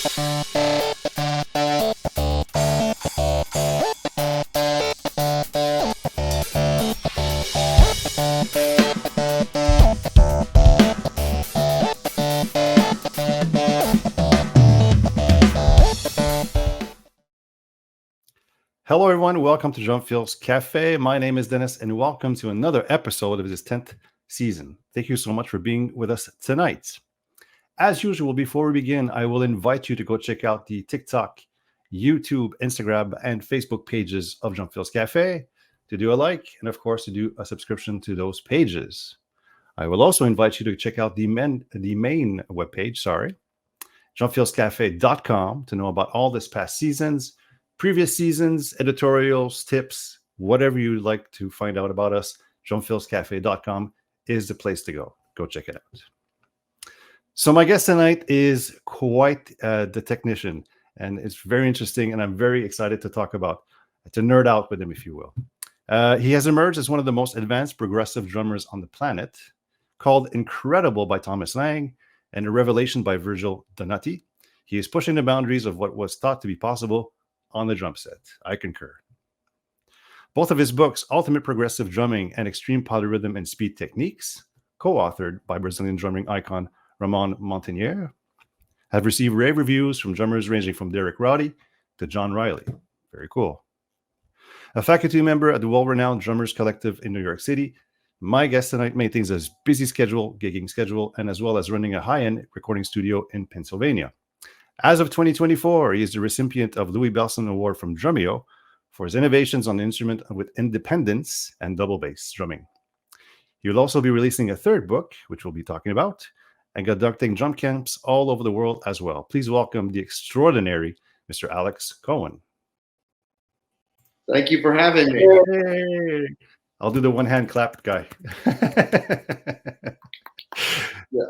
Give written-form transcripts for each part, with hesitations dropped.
Hello, everyone. Welcome to Drumfills Café. My name is Denis, and welcome to another episode of this 10th season. Thank you so much for being with us tonight. As usual, before we begin, I will invite you to go check out the TikTok, YouTube, Instagram, and Facebook pages of Drumfills Café, to do a like, and of course, to do a subscription to those pages. I will also invite you to check out the main webpage, drumfillscafe.com, to know about all this past seasons, previous seasons, editorials, tips, whatever you'd like to find out about us. Drumfillscafe.com is the place to go. Go check it out. So my guest tonight is quite the technician, and it's very interesting, and I'm very excited to nerd out with him, if you will. He has emerged as one of the most advanced progressive drummers on the planet, called Incredible by Thomas Lang and a revelation by Virgil Donati. He is pushing the boundaries of what was thought to be possible on the drum set. I concur. Both of his books, Ultimate Progressive Drumming and Extreme Polyrhythm and Speed Techniques, co-authored by Brazilian drumming icon Ramon Montagnier, have received rave reviews from drummers ranging from Derek Roddy to John Riley. Very cool. A faculty member at the well-renowned Drummers Collective in New York City, my guest tonight maintains a busy gigging schedule, and as well as running a high-end recording studio in Pennsylvania. As of 2024, he is the recipient of Louis Belson Award from Drumeo for his innovations on the instrument with independence and double bass drumming. He will also be releasing a third book, which we'll be talking about, and conducting drum camps all over the world as well. Please welcome the extraordinary Mr. Alex Cohen. Thank you for having me. Hey. I'll do the one-hand clap guy. Yeah.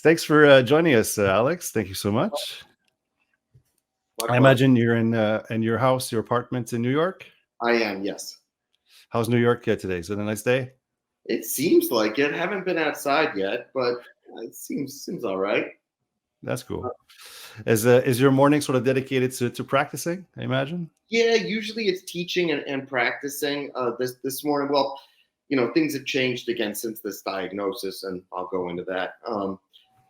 Thanks for joining us, Alex. Thank you so much. I imagine you're in your house, your apartment in New York? I am, yes. How's New York today? Is it a nice day? It seems like it. Haven't been outside yet, but it seems all right. That's cool. Is your morning sort of dedicated to practicing, I imagine? Yeah, usually it's teaching and practicing. This morning, well, things have changed again since this diagnosis, and I'll go into that.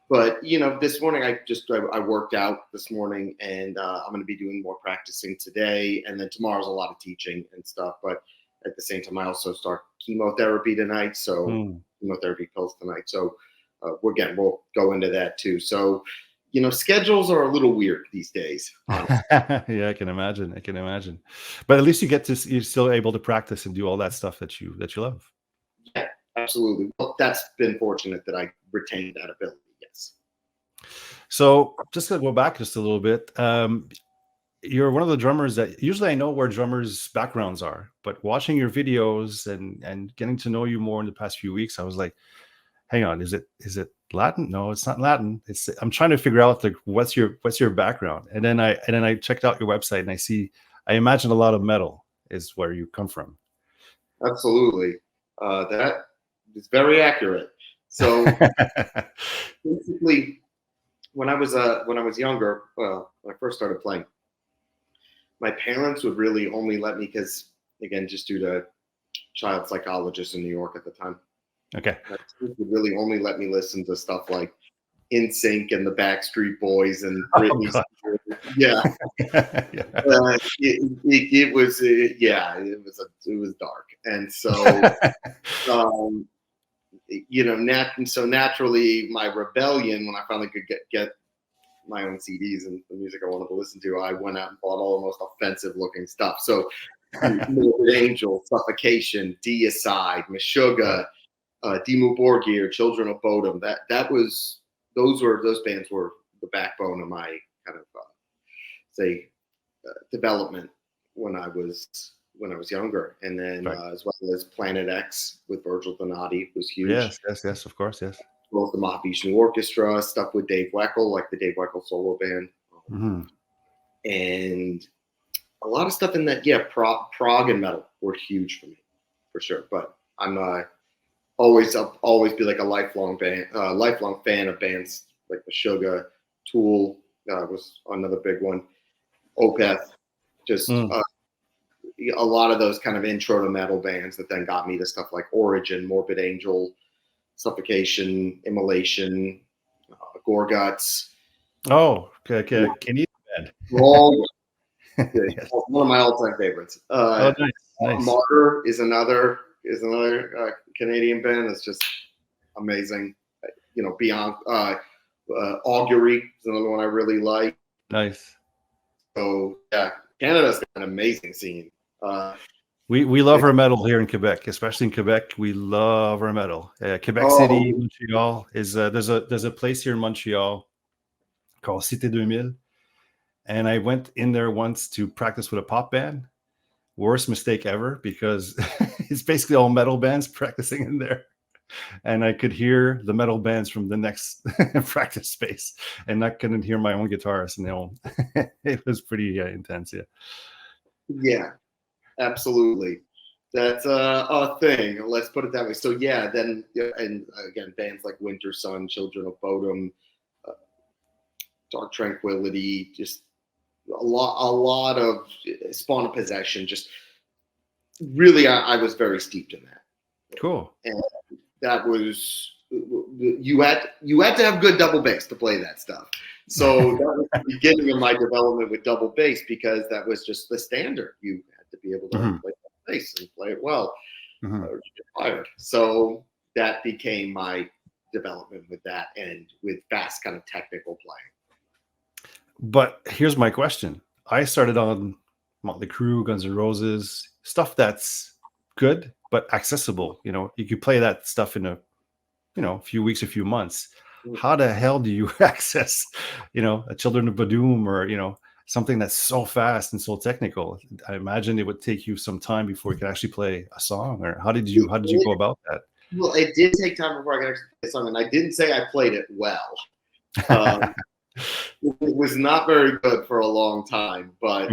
But this morning I worked out this morning, and I'm going to be doing more practicing today, and then tomorrow's a lot of teaching and stuff. But at the same time, I also start chemotherapy tonight, so chemotherapy pills tonight. So we'll go into that too. So schedules are a little weird these days. Yeah, I can imagine. But at least you're still able to practice and do all that stuff that you love. Yeah, absolutely. Well, that's been fortunate that I retained that ability. Yes. So just to go back just a little bit, you're one of the drummers that usually I know where drummers' backgrounds are, but watching your videos and getting to know you more in the past few weeks, I was like, hang on, is it Latin? No, it's not Latin. I'm trying to figure out what's your background. And then I checked out your website, and I imagine a lot of metal is where you come from. Absolutely. That is very accurate. So basically, when I was younger, when I first started playing, my parents would really only let me, because again, just due to child psychologists in New York at the time. Okay. My parents would really only let me listen to stuff like NSYNC and the Backstreet Boys and Britney Spears. Yeah. It was dark, and so so naturally, my rebellion, when I finally could get my own CDs and the music I wanted to listen to, I went out and bought all the most offensive looking stuff. So Morbid Angel, Suffocation, Deicide, Meshuggah, Dimmu Borgir, Children of Bodom. Those bands were the backbone of my kind of development when I was younger, and then as well as Planet X with Virgil Donati was huge. Yes, of course, yes. Both the Mahavishnu Orchestra, stuff with Dave Weckl, like the Dave Weckl solo band, and a lot of stuff in that. Yeah, prog and metal were huge for me, for sure. But I'm always be like a lifelong fan of bands like Meshuggah, Tool, was another big one. Opeth, just Mm. a lot of those kind of intro to metal bands that then got me to stuff like Origin, Morbid Angel, Suffocation, Immolation, Gorguts. Oh, okay. Canadian band. All Yes. one of my all-time favorites. Oh, nice. Martyr is another Canadian band that's just amazing. Beyond Augury is another one I really like. Nice. So yeah, Canada's got an amazing scene. We love our metal here in Quebec, especially in Quebec. We love our metal. Quebec City, Montreal is there's a place here in Montreal called Cité 2000, and I went in there once to practice with a pop band. Worst mistake ever, because it's basically all metal bands practicing in there, and I could hear the metal bands from the next practice space, and I couldn't hear my own guitarist. And it was pretty intense. Yeah, absolutely. That's a thing. Let's put it that way. So yeah, then and again, bands like Winter Sun, Children of Bodom, Dark Tranquility, just a lot of Spawn of Possession. Just really, I was very steeped in that. Cool. And that was you had to have good double bass to play that stuff. So that was the beginning of my development with double bass, because that was just the standard. You had to be able to play double bass and play it well, or you get fired. So that became my development with that, and with fast kind of technical playing. But here's my question. I started on Motley Crue, Guns N' Roses, stuff that's good but accessible. You could play that stuff in a few weeks, a few months. How the hell do you access a Children of Bodom, or something that's so fast and so technical? I imagine it would take you some time before you could actually play a song. Or how did you go about that? Well, it did take time before I could actually play a song, and I didn't say I played it well. It was not very good for a long time, but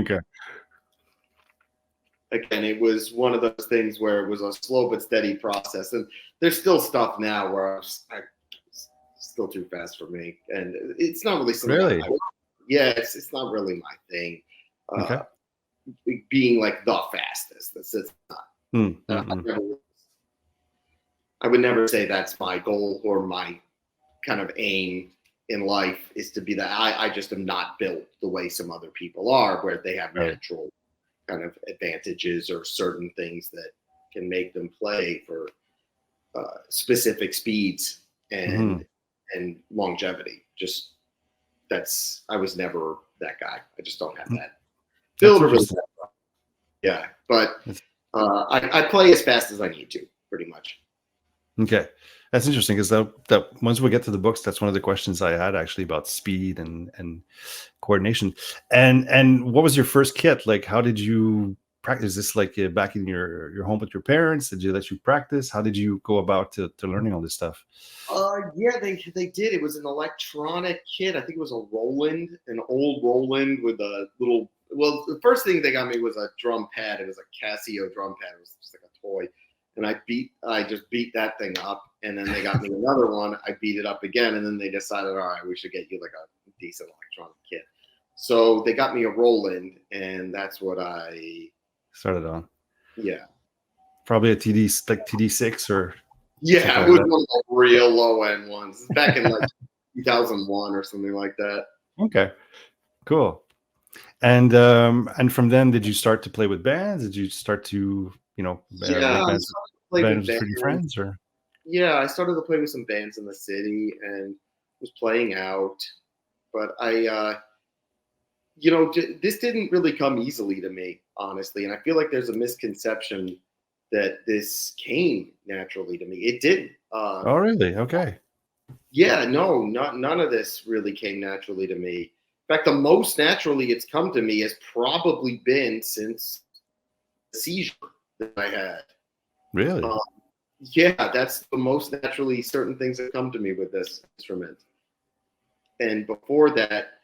again, it was one of those things where it was a slow but steady process. And there's still stuff now where it's still too fast for me, and it's not really something. Really? It's not really my thing. Being like the fastest, it's not. I would never say that's my goal or my kind of aim in life, is to be that. I just am not built the way some other people are, where they have natural kind of advantages or certain things that can make them play for specific speeds and longevity. Just I was never that guy. I just don't have that build. Yeah, but I play as fast as I need to, pretty much. Okay, that's interesting, because that once we get to the books, that's one of the questions I had actually about speed and coordination. And what was your first kit? Like, how did you practice? Is this like back in your home with your parents? Did you let you practice? How did you go about to learning all this stuff? Yeah, they did. It was an electronic kit. I think it was a Roland, an old Roland with a little. Well, the first thing they got me was a drum pad. It was a Casio drum pad. It was just like a toy. And I just beat that thing up, and then they got me another one. I beat it up again, and then they decided, all right, we should get you like a decent electronic kit. So they got me a Roland, and that's what I started on. Yeah, probably a TD6 or. Yeah, it was one of the real low end ones back in like 2001 or something like that. Okay, cool. And from then, did you start to play with bands? Did you start to bands with your friends, or? Yeah, I started to play with some bands in the city and was playing out, but this didn't really come easily to me, honestly. And I feel like there's a misconception that this came naturally to me. It didn't. Oh, really? Okay. Yeah, no, none of this really came naturally to me. In fact, the most naturally it's come to me has probably been since the seizure that I had. Really? Yeah, that's the most naturally certain things that come to me with this instrument. And before that,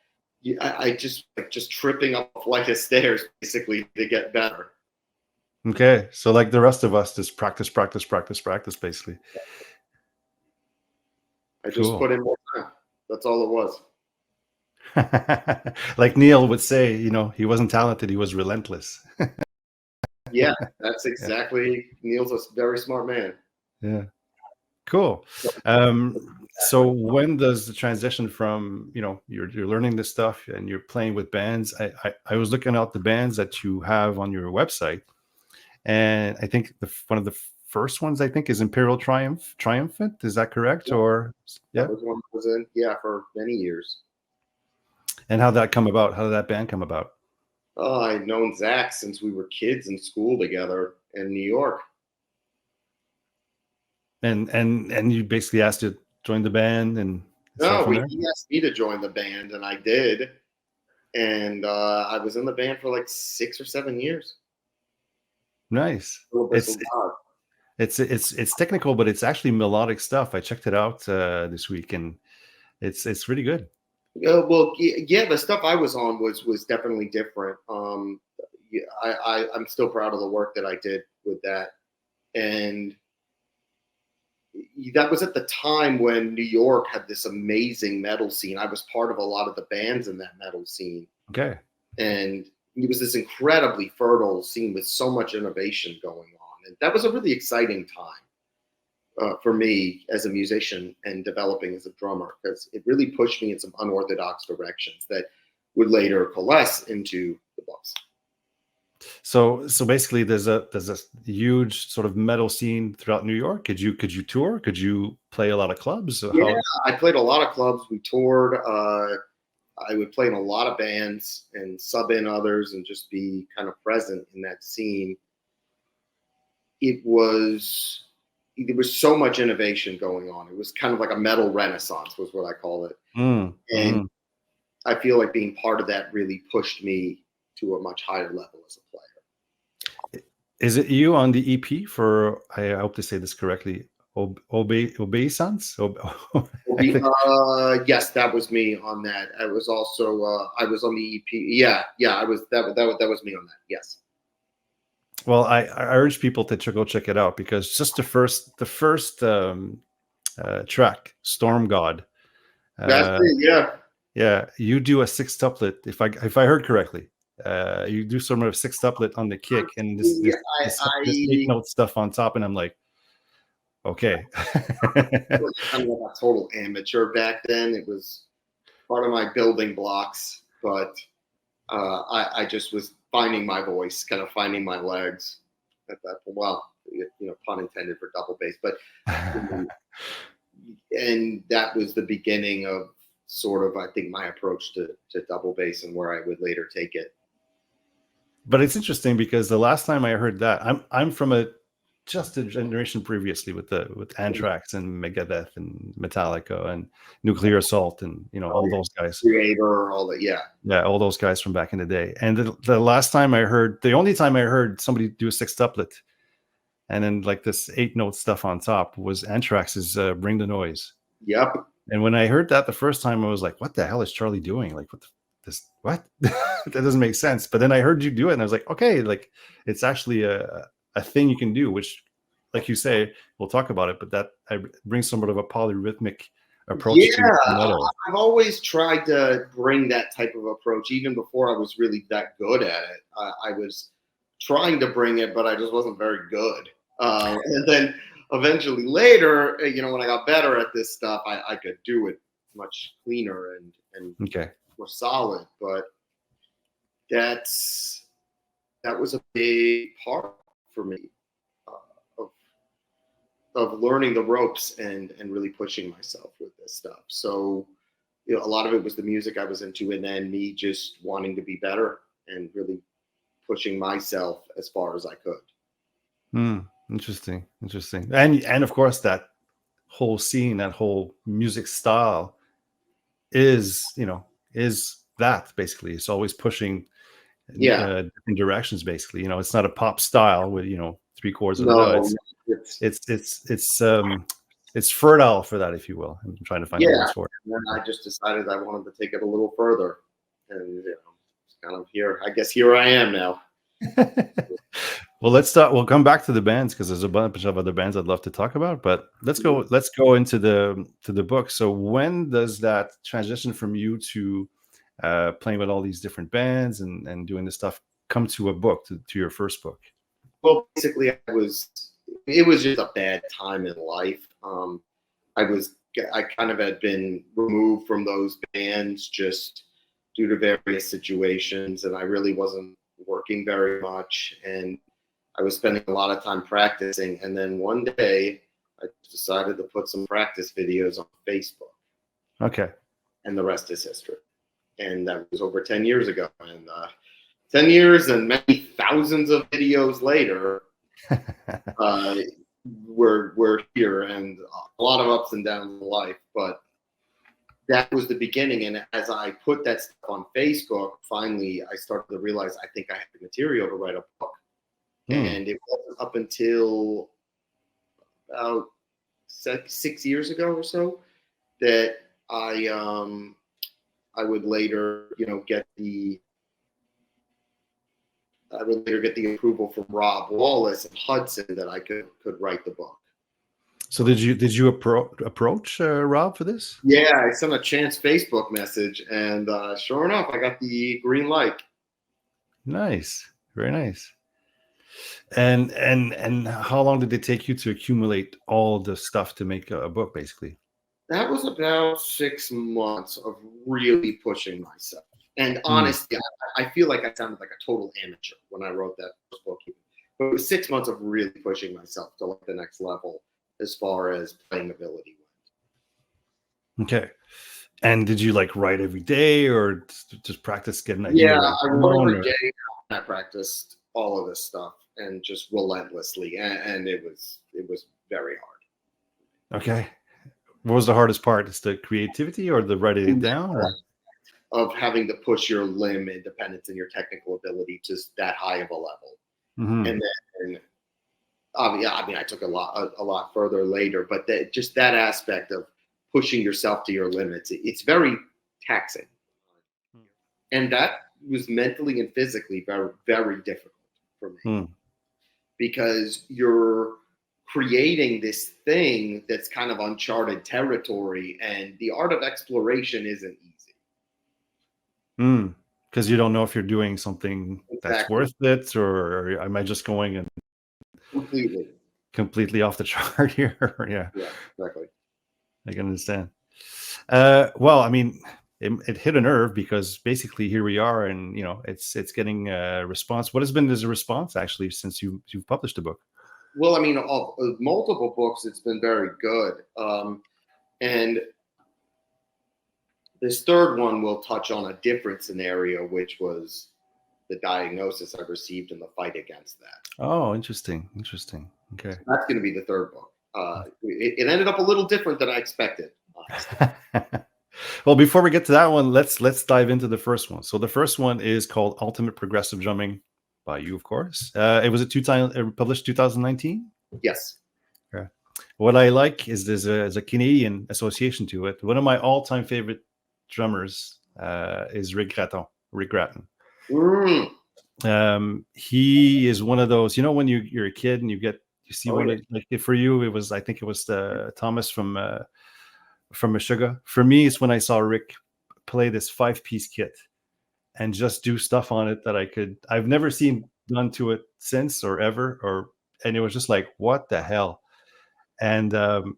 I just tripping up a flight of stairs basically to get better. Okay, so like the rest of us, just practice, basically. I just put in more time. That's all it was. Like Neil would say, he wasn't talented, he was relentless. Yeah, that's Yeah. exactly. Neil's a very smart man. Yeah. Cool. So when does the transition from, you're learning this stuff and you're playing with bands? I was looking out the bands that you have on your website, and I think one of the first ones I think is Imperial Triumphant. Is that correct? Yeah, Or that yeah? was one I was in, yeah, for many years. And how that come about? How did that band come about? Oh, I'd known Zach since we were kids in school together in New York. And you basically asked to join the band and start No, from there? he asked me to join the band, and I did. And I was in the band for like 6 or 7 years. Nice. Little bit of God. It's technical, but it's actually melodic stuff. I checked it out this week, and it's really good. Well, yeah, the stuff I was on was definitely different. Yeah, I'm still proud of the work that I did with that, and that was at the time when New York had this amazing metal scene. I was part of a lot of the bands in that metal scene, Okay. and it was this incredibly fertile scene with so much innovation going on, and that was a really exciting time for me as a musician and developing as a drummer, because it really pushed me in some unorthodox directions that would later coalesce into the books. So basically, there's a huge sort of metal scene throughout New York. Could you tour? Could you play a lot of clubs? Yeah, I played a lot of clubs. We toured. I would play in a lot of bands and sub in others and just be kind of present in that scene. There was so much innovation going on. It was kind of like a metal renaissance was what I call it. And I feel like being part of that really pushed me to a much higher level as a player. Is it you on the EP for? I hope to say this correctly. Obeisance? Yes, that was me on that. I was also I was on the EP. Yeah, I was that was me on that. Yes. Well, I urge people to go check it out, because just the first track, Storm God. That's it. Yeah. Yeah, you do a sixtuplet. If I heard correctly, you do some of a sixtuplet on the kick, and this 8-note stuff on top, and I'm like, okay. I was kind of like a total amateur back then. It was part of my building blocks, but I just was finding my voice, kind of finding my legs at that point. Well, pun intended for double bass, but and that was the beginning of sort of, I think, my approach to double bass and where I would later take it. But it's interesting because the last time I heard that, I'm from just a generation previously with Anthrax and Megadeth and Metallica and Nuclear Assault and all those guys. Creator, all that, yeah, all those guys from back in the day. And the last time I heard, the only time I heard somebody do a sixtuplet and then like this 8-note stuff on top was Anthrax's "Bring the Noise." Yep. And when I heard that the first time, I was like, "What the hell is Charlie doing? Like, what? That doesn't make sense." But then I heard you do it, and I was like, "Okay, like it's actually a thing you can do." Which, like you say, we'll talk about it, but that brings somewhat of a polyrhythmic approach. Yeah, I've always tried to bring that type of approach, even before I was really that good at it. I was trying to bring it, but I just wasn't very good. And then eventually later, when I got better at this stuff, I could do it much cleaner and more solid. But that was a big part for me of learning the ropes and really pushing myself with this stuff. So a lot of it was the music I was into, and then me just wanting to be better and really pushing myself as far as I could. Interesting. And of course that whole scene, that whole music style is that basically it's always pushing different directions. Basically, it's not a pop style with 3 chords and it's fertile for that, if you will. I'm trying to find the words for it. And then I just decided I wanted to take it a little further, and it's kind of here. I guess here I am now. Well, let's start. We'll come back to the bands because there's a bunch of other bands I'd love to talk about. But let's go into the book. So when does that transition from you to playing with all these different bands and doing this stuff come to a book, to your first book? Well, basically, it was just a bad time in life. I kind of had been removed from those bands just due to various situations, and I really wasn't working very much, and I was spending a lot of time practicing. And then one day, I decided to put some practice videos on Facebook. Okay. And the rest is history. And that was over 10 years ago. And 10 years and many thousands of videos later, we're here, and a lot of ups and downs in life. But that was the beginning. And as I put that stuff on Facebook, finally, I started to realize I think I have the material to write a book. And it wasn't up until about 6 years ago or so that I would later, get the approval from Rob Wallace and Hudson that I could write the book. So did you approach Rob for this? Yeah, I sent a chance Facebook message, and sure enough, I got the green light. Nice, very nice. And how long did it take you to accumulate all the stuff to make a book, basically? That was about 6 months of really pushing myself. And honestly, I feel like I sounded like a total amateur when I wrote that first book. But it was 6 months of really pushing myself to like the next level as far as playing ability went. Okay. And did you like write every day, or just practice getting that? Yeah, I wrote every day. I practiced all of this stuff and just relentlessly, and it was very hard. Okay. What was the hardest part? Is the creativity or the writing it down? Or? Of having to push your limb independence and your technical ability to that high of a level. Mm-hmm. And then, I took a lot further later, but just that aspect of pushing yourself to your limits, it's very taxing. And that was mentally and physically very, very difficult for me because you're creating this thing that's kind of uncharted territory, and the art of exploration isn't easy. Because you don't know if you're doing something that's worth it, or am I just going and completely off the chart here? Yeah, exactly. I can understand. Well, I mean, it hit a nerve because basically here we are, and it's getting a response. What has been the response actually since you've published a book? Well, I mean, of multiple books, it's been very good. And this third one will touch on a different scenario, which was the diagnosis I received in the fight against that. Oh, interesting. Okay. So that's going to be the third book. It ended up a little different than I expected. Well, before we get to that one, let's dive into the first one. So the first one is called Ultimate Progressive Drumming, by you, of course. It was published 2019? Yes. Okay. What I like is there's a Canadian association to it. One of my all-time favorite drummers is Rick Gratton. He is one of those, when you're a kid and you see one of, like, for you I think it was Thomas from Meshuggah. For me, it's when I saw Rick play this 5-piece kit and just do stuff on it that I've never seen done to it since or ever, and it was just like, what the hell? And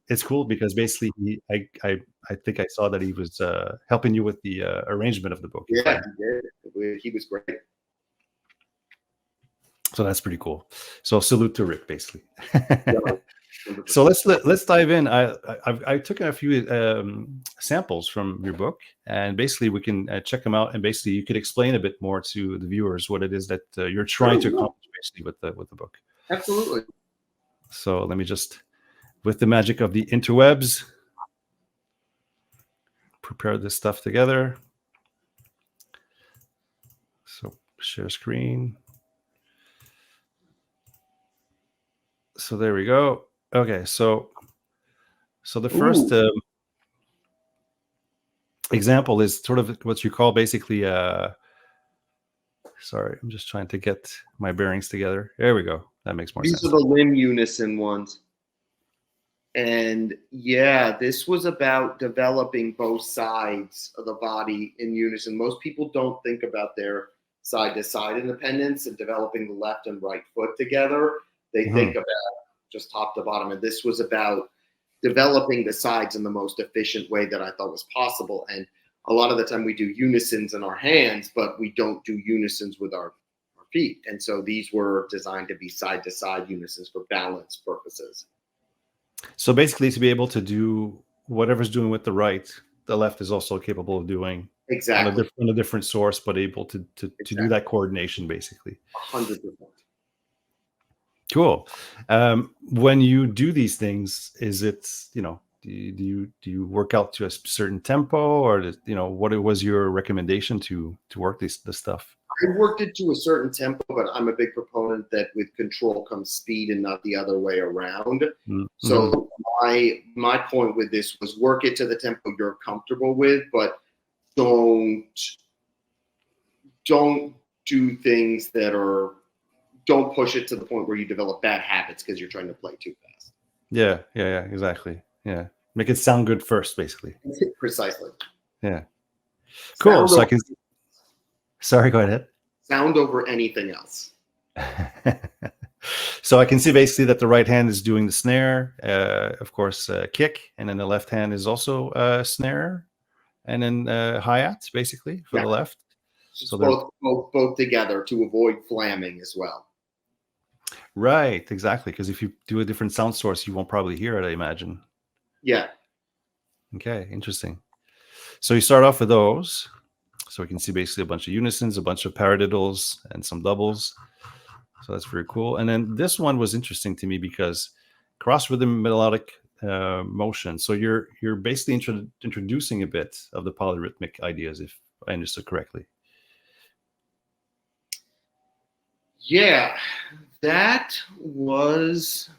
it's cool because basically I think I saw that he was helping you with the arrangement of the book. Yeah, he did. He was great. So that's pretty cool. So salute to Rick, basically. So let's dive in. I took a few samples from your book, and basically we can check them out. And basically, you could explain a bit more to the viewers what it is that you're trying to accomplish, basically, with the book. Absolutely. So let me just, with the magic of the interwebs, prepare this stuff together. So share screen. So there we go. Okay, so the first example is sort of what you call basically sorry, I'm just trying to get my bearings together. There we go. That makes more sense. These are the limb unison ones. And yeah, this was about developing both sides of the body in unison. Most people don't think about their side to side independence and developing the left and right foot together. They think about just top to bottom. And this was about developing the sides in the most efficient way that I thought was possible. And a lot of the time we do unisons in our hands, but we don't do unisons with our feet. And so these were designed to be side to side unisons for balance purposes. So basically, to be able to do whatever's doing with the right, the left is also capable of doing exactly on a different source, but able to do that coordination, basically. 100%. Cool. When you do these things, is it, do you work out to a certain tempo, or what was your recommendation to work this stuff? I worked it to a certain tempo, but I'm a big proponent that with control comes speed and not the other way around. Mm-hmm. So my point with this was work it to the tempo you're comfortable with, but don't do things that don't push it to the point where you develop bad habits because you're trying to play too fast. Yeah, exactly. Yeah. Make it sound good first, basically. Precisely. Yeah. Cool. So I can... Sorry, go ahead. Sound over anything else. So I can see basically that the right hand is doing the snare, of course, kick, and then the left hand is also snare, and then hi-hats, basically, for the left. So both together to avoid flamming as well. Right, exactly. Because if you do a different sound source, you won't probably hear it, I imagine. Yeah. Okay, interesting. So you start off with those. So we can see basically a bunch of unisons, a bunch of paradiddles, and some doubles. So that's very cool. And then this one was interesting to me because cross rhythm melodic motion. So you're basically introducing a bit of the polyrhythmic ideas, if I understood correctly. Yeah, that was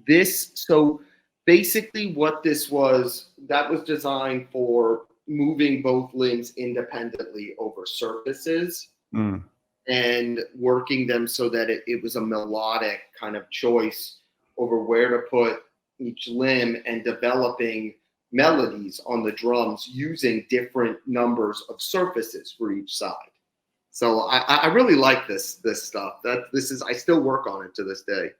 this. So basically what this was, that was designed for moving both limbs independently over surfaces and working them so that it was a melodic kind of choice over where to put each limb and developing melodies on the drums using different numbers of surfaces for each side. So I really like this stuff. I still work on it to this day.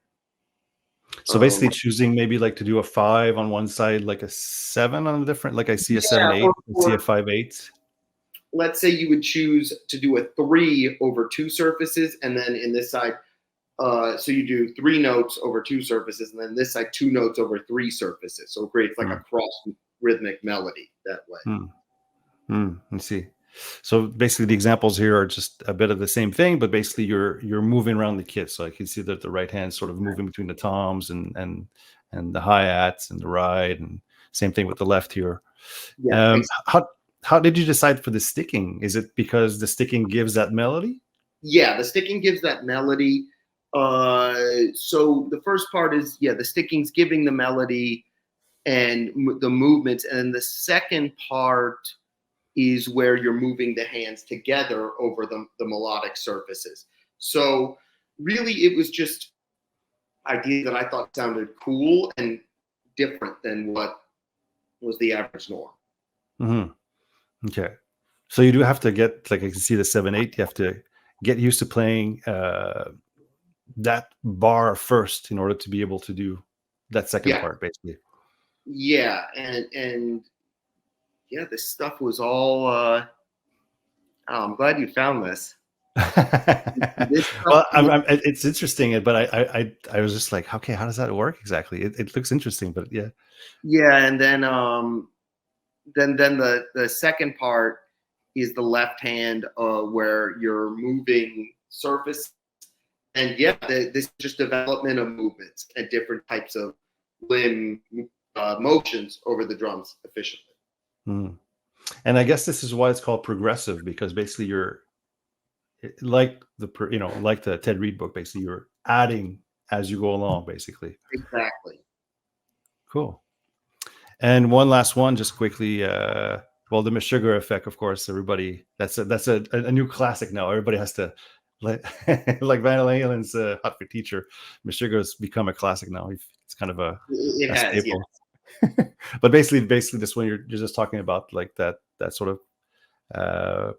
So basically choosing maybe like to do a 5 on one side, like a 7 on a different, like I see a 7/8, I see a 5/8. Let's say you would choose to do a 3 over 2 surfaces, and then in this side, so you do 3 notes over 2 surfaces, and then this side 2 notes over 3 surfaces. So it creates like a cross rhythmic melody that way. I see. So basically the examples here are just a bit of the same thing, but basically you're moving around the kit. So I can see that the right hand sort of moving between the toms and the hi-hats and the ride, and same thing with the left here. Yeah, how did you decide for the sticking? Is it because the sticking gives that melody? Yeah, the sticking gives that melody. So the first part is, the sticking's giving the melody and the movements. And the second part is where you're moving the hands together over the melodic surfaces. So really it was just idea that I thought sounded cool and different than what was the average norm. Mm-hmm. Okay. So you do have to get, like I can see the 7/8, you have to get used to playing that bar first in order to be able to do that second part, basically. Yeah, and yeah, this stuff was all. I'm glad you found this. Well, it's interesting, but I was just like, okay, how does that work exactly? It looks interesting, but yeah. Yeah, and then the second part is the left hand, where you're moving surface, and this is just development of movements and different types of limb motions over the drums efficiently. And I guess this is why it's called progressive, because basically you're like the Ted Reed book, basically you're adding as you go along, basically. Exactly. Cool. And one last one, just quickly. Well, the Sugar effect, of course, everybody, that's a new classic now. Everybody has to like like Van Halen's "Hot for Teacher," Meshuggah has become a classic now. It's kind of It a has, yeah. staple. But basically, this one you're just talking about like that sort of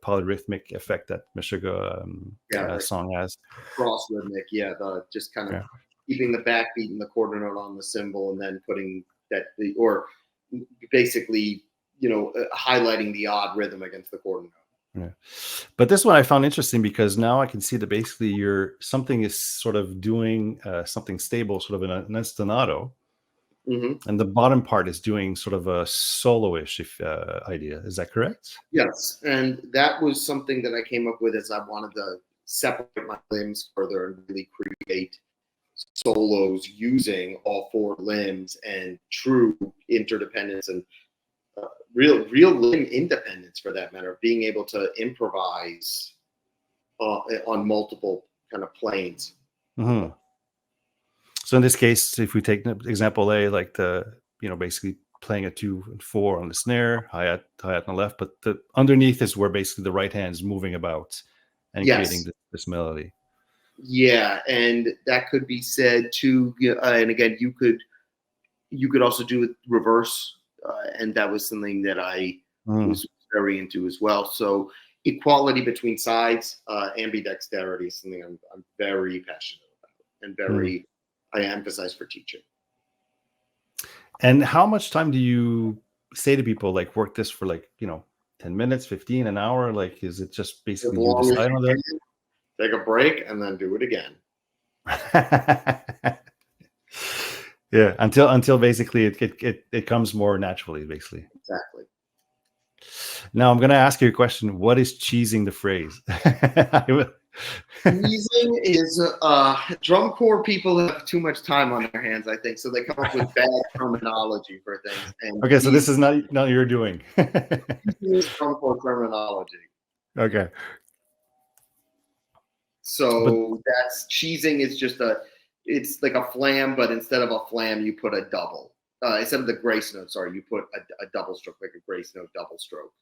polyrhythmic effect that Meshuggah Yeah, song has. cross rhythmic, yeah, the just kind of Yeah. keeping the backbeat and the quarter note on the cymbal, and then putting or basically, highlighting the odd rhythm against the quarter note. Yeah. But this one I found interesting because now I can see that basically something is sort of doing something stable, sort of an ostinato, Mm-hmm. and the bottom part is doing sort of a solo-ish idea. Is that correct? Yes, and that was something that I came up with as I wanted to separate my limbs further and really create solos using all four limbs and true interdependence and real limb independence, for that matter, being able to improvise on multiple kind of planes. Mm-hmm. So in this case, if we take example A, like basically playing a 2 and 4 on the snare, hi-hat on the left, but the underneath is where basically the right hand is moving about and creating Yes. this melody. Yeah, and that could be said too. And again, you could also do it reverse, and that was something that I was very into as well. So equality between sides, ambidexterity is something I'm very passionate about and I emphasize for teaching. And how much time do you say to people, like, work this for 10 minutes, 15, an hour? Like, is it just As basically you long as decide you on can, take a break and then do it again. that? Yeah, until basically it comes more naturally, basically. Exactly. Now I'm going to ask you a question. What is cheesing the phrase? Teasing is drum corps people have too much time on their hands, I think, so they come up with bad terminology for things. And Okay, so this is not your doing. is drum corps terminology. Okay. So that's cheesing is just it's like a flam, but instead of a flam, you put a double. Instead of the grace note, sorry, you put a double stroke, like a grace note double stroke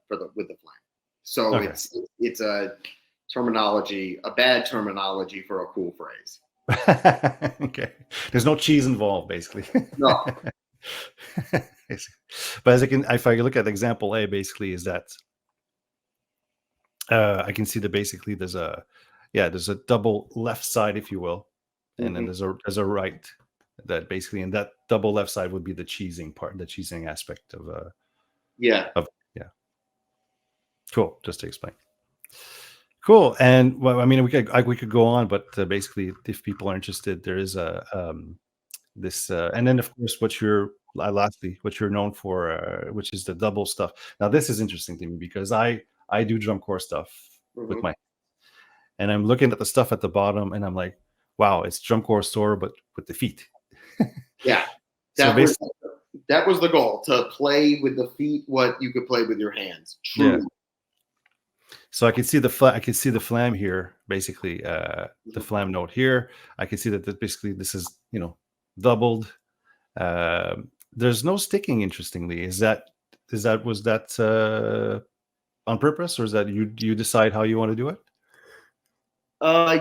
with the flam. So Okay. it's a terminology, a bad terminology for a cool phrase. Okay. There's no cheese involved, basically. No. But if I look at example A, basically is that I can see that basically there's a double left side, if you will, and then there's a right that basically, and that double left side would be the cheesing part, the cheesing aspect of yeah. Cool. Just to explain. Cool. And well, I mean, we could go on, but basically, if people are interested, there is this, and then of course, lastly, what you're known for, which is the double stuff. Now, this is interesting to me because I do drum corps stuff with my, and I'm looking at the stuff at the bottom, and I'm like, wow, it's drum corps store, but with the feet. Yeah, that was the goal, to play with the feet what you could play with your hands. Truly. Yeah. So I can see the flam here, basically the flam note here. I can see that basically this is doubled. There's no sticking. Interestingly, was that on purpose, or is that you decide how you want to do it?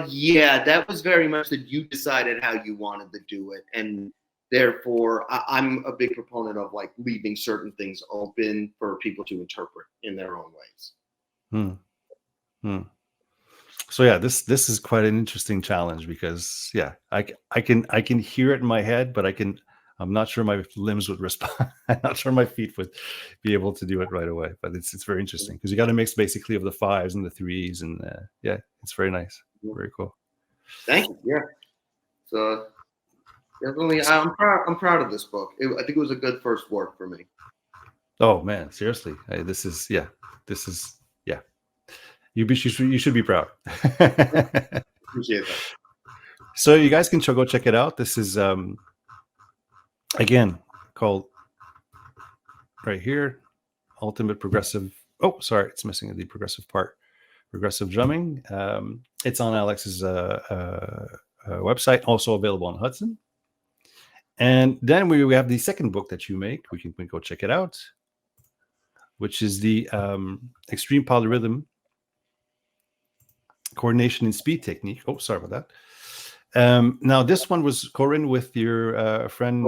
Yeah, that was very much that you decided how you wanted to do it, and therefore I'm a big proponent of like leaving certain things open for people to interpret in their own ways. So yeah, this is quite an interesting challenge because I can hear it in my head, but I'm not sure my limbs would respond. I'm not sure my feet would be able to do it right away. But it's very interesting because you got a mix basically of the 5s and the 3s, and it's very nice, very cool. Thank you. Yeah. So definitely, I'm proud of this book. I think it was a good first work for me. Oh man, seriously, this is. You should be proud. Appreciate that. So you guys can go check it out. This is again called right here, Ultimate Progressive. Oh, sorry, it's missing the progressive part. Progressive drumming. It's on Alex's website, also available on Hudson. And then we have the second book that you make. We can go check it out, which is the Extreme Polyrhythm coordination and speed technique. Oh, sorry about that. Now this one was co-written with your friend.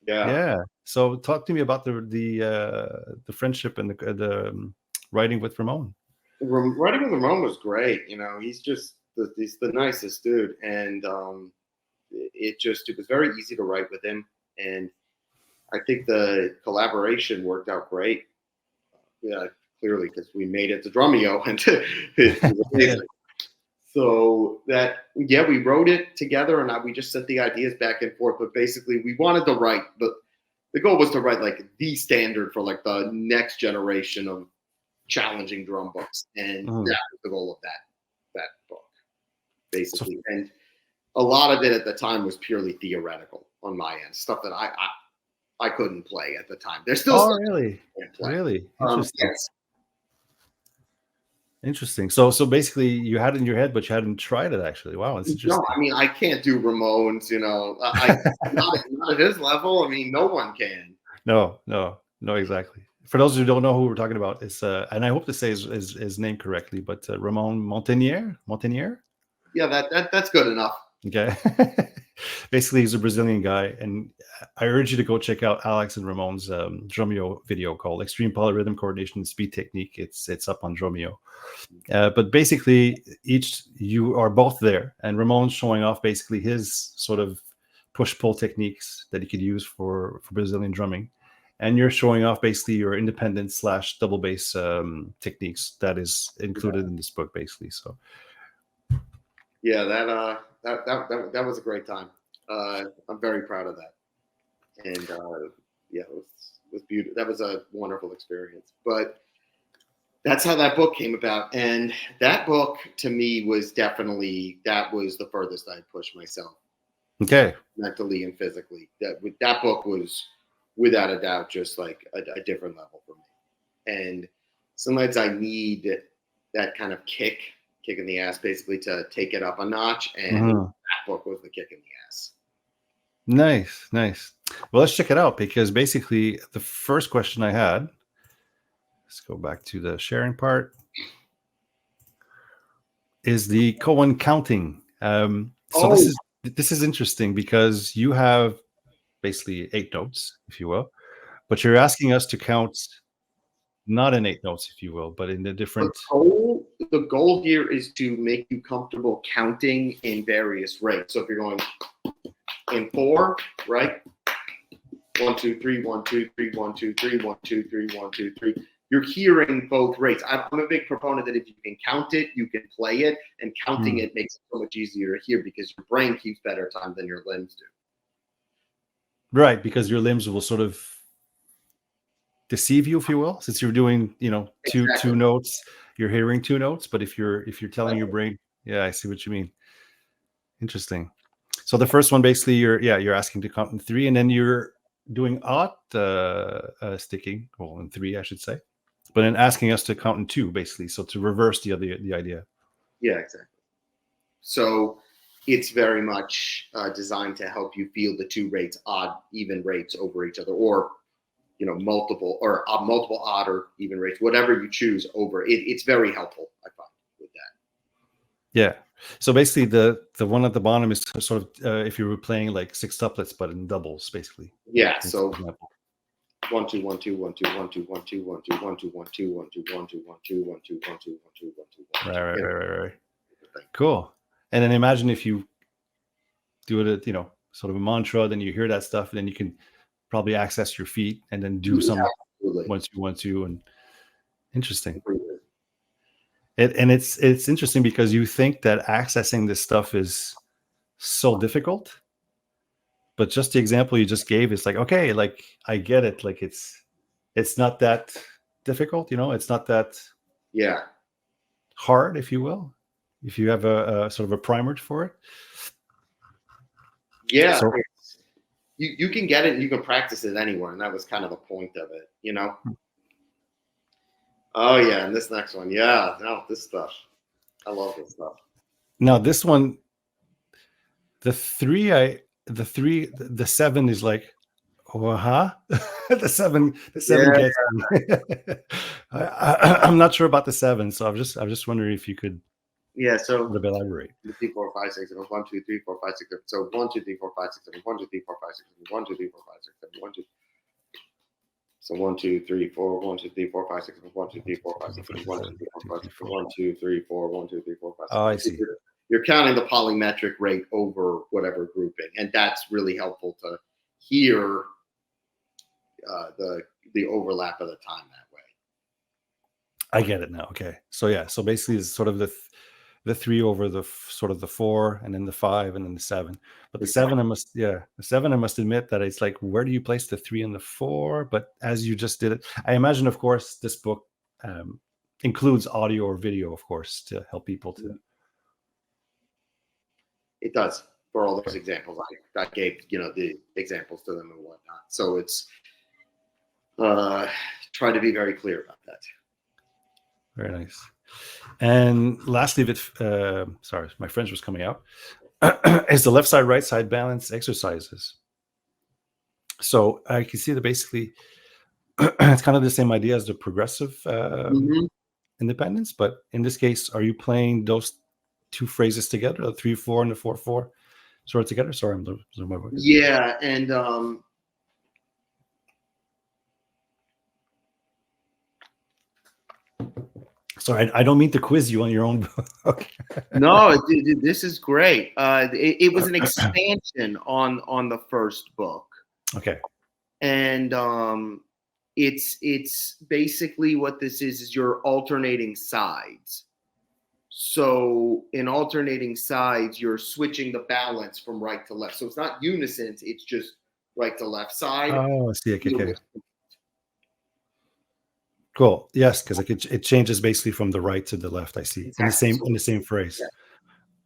Yeah. Yeah. So talk to me about the friendship and the writing with Ramon. Writing with Ramon was great. He's just he's the nicest dude, and it was very easy to write with him, and I think the collaboration worked out great. Yeah, clearly because we made it to Drumeo, and it was amazing. So we wrote it together, and we just sent the ideas back and forth. But basically, we wanted to write, but the goal was to write like the standard for like the next generation of challenging drum books, and that was the goal of that book, basically. And a lot of it at the time was purely theoretical on my end, stuff that I couldn't play at the time. There's still stuff really, I can't play. Really interesting. Yes. Interesting. So basically, you had it in your head, but you hadn't tried it actually. Wow, it's interesting. No, I mean, I can't do Ramones. Not at his level. I mean, no one can. No, exactly. For those who don't know who we're talking about, it's and I hope to say his name correctly, but Ramon Montanier. Yeah, that's good enough. Okay. Basically, he's a Brazilian guy, and I urge you to go check out Alex and Ramon's Drumeo video called "Extreme Polyrhythm Coordination and Speed Technique." It's up on Drumeo. But basically, you are both there, and Ramon's showing off basically his sort of push-pull techniques that he could use for Brazilian drumming, and you're showing off basically your independent / double bass techniques that is included in this book, basically. So, yeah, that was a great time. I'm very proud of that, and it was beautiful. That was a wonderful experience. But that's how that book came about, and that book to me was definitely the furthest I pushed myself. Okay. Mentally and physically. That book was without a doubt just like a different level for me. And sometimes I need that kind of kick in the ass, basically, to take it up a notch. And that book was the kick in the ass. Nice. Well, let's check it out, because basically the first question I had, let's go back to the sharing part, is the Cohen counting. This is interesting because you have basically 8 notes, if you will, but you're asking us to count not in 8 notes, if you will, but in the different. The goal here is to make you comfortable counting in various rates. So if you're going in 4, right? 1, 2, 3, 1, 2, 3, 1, 2, 3, 1, 2, 3, 1, 2, 3. You're hearing both rates. I'm a big proponent that if you can count it, you can play it, and counting it makes it so much easier to hear because your brain keeps better time than your limbs do. Right, because your limbs will sort of deceive you, if you will, since you're doing, two notes, you're hearing 2 notes. But if you're telling your brain, yeah, I see what you mean. Interesting. So the first one, basically, you're asking to count in 3, and then you're doing odd sticking, well, in 3, I should say, but then asking us to count in 2, basically, so to reverse the idea. Yeah, exactly. So it's very much designed to help you feel the 2 rates, odd, even rates over each other, or multiple odd or even rates, whatever you choose over it. It's very helpful, I find, with that. Yeah. So basically, the one at the bottom is sort of if you were playing like 6 tuplets, but in doubles, basically. Yeah. So 1 2 1 2 1 2 1 2 1 2 1 2 1 2 1 2 1 2 1 2 1 2 1 2 1 2 1 2 1 2 Right. Cool. And then imagine if you do it, sort of a mantra, then you hear that stuff, and then you can probably access your feet and then do some 1 2 1 2, and interesting. And it's interesting because you think that accessing this stuff is so difficult, but just the example you just gave is like, okay, like I get it, like it's not that difficult, it's not that hard, if you will, if you have a sort of a primer for it. Yeah. So, you can get it and you can practice it anywhere, and that was kind of the point of it, Oh yeah, and this next one, this stuff, I love this stuff. Now this one, the 7 is like, the 7 gets me. I'm not sure about the 7, so I'm just wondering if you could Yeah. So Sort of elaborate. 1, 2, 3, 4, 5, 6, 7, 1, 2, 3, 4, 5, 6, 7. So 1, 2, 3, 4, 5, 6, 7, 1, 2, 3, 4, 5, 6, 7, 1, 2, 3, 4, 5, 6, 7, 1, 2. So 1, 2, 3, 4, 1, 2, 3, 4, 5, 6, 7, 1, 2, 3, 4, 5, 6, 7, 1, 2, 3, 4, 5, 6, 7, 1, 2, 3, 4, 1, 2, 3, 4, 5, 6. Oh, I see. You're counting the polymetric rate over whatever grouping, and that's really helpful to hear the overlap of the time that way. I get it now. Okay. So yeah. So basically, it's sort of the 3 over the sort of the 4, and then the 5, and then the 7. But the 7, the 7, I must admit that it's like, where do you place the 3 and the 4? But as you just did it, I imagine, of course, this book includes audio or video, of course, to help people to. It does, for all those examples. I gave, the examples to them and whatnot. So it's try to be very clear about that. Very nice. And lastly, sorry, my French was coming out, is the left side, right side balance exercises. So I can see that basically it's kind of the same idea as the progressive independence, but in this case, are you playing those 2 phrases together, the 3/4 and the 4/4, sort of together? Sorry, I'm losing my voice. Yeah, and sorry, I don't mean to quiz you on your own book. No, this is great. It was an expansion on the first book. Okay. And it's basically what this is you're alternating sides. So in alternating sides, you're switching the balance from right to left. So it's not unison, it's just right to left side. Oh, I see. Okay. Cool. Yes, because it changes basically from the right to the left. I see. Exactly. In the same phrase.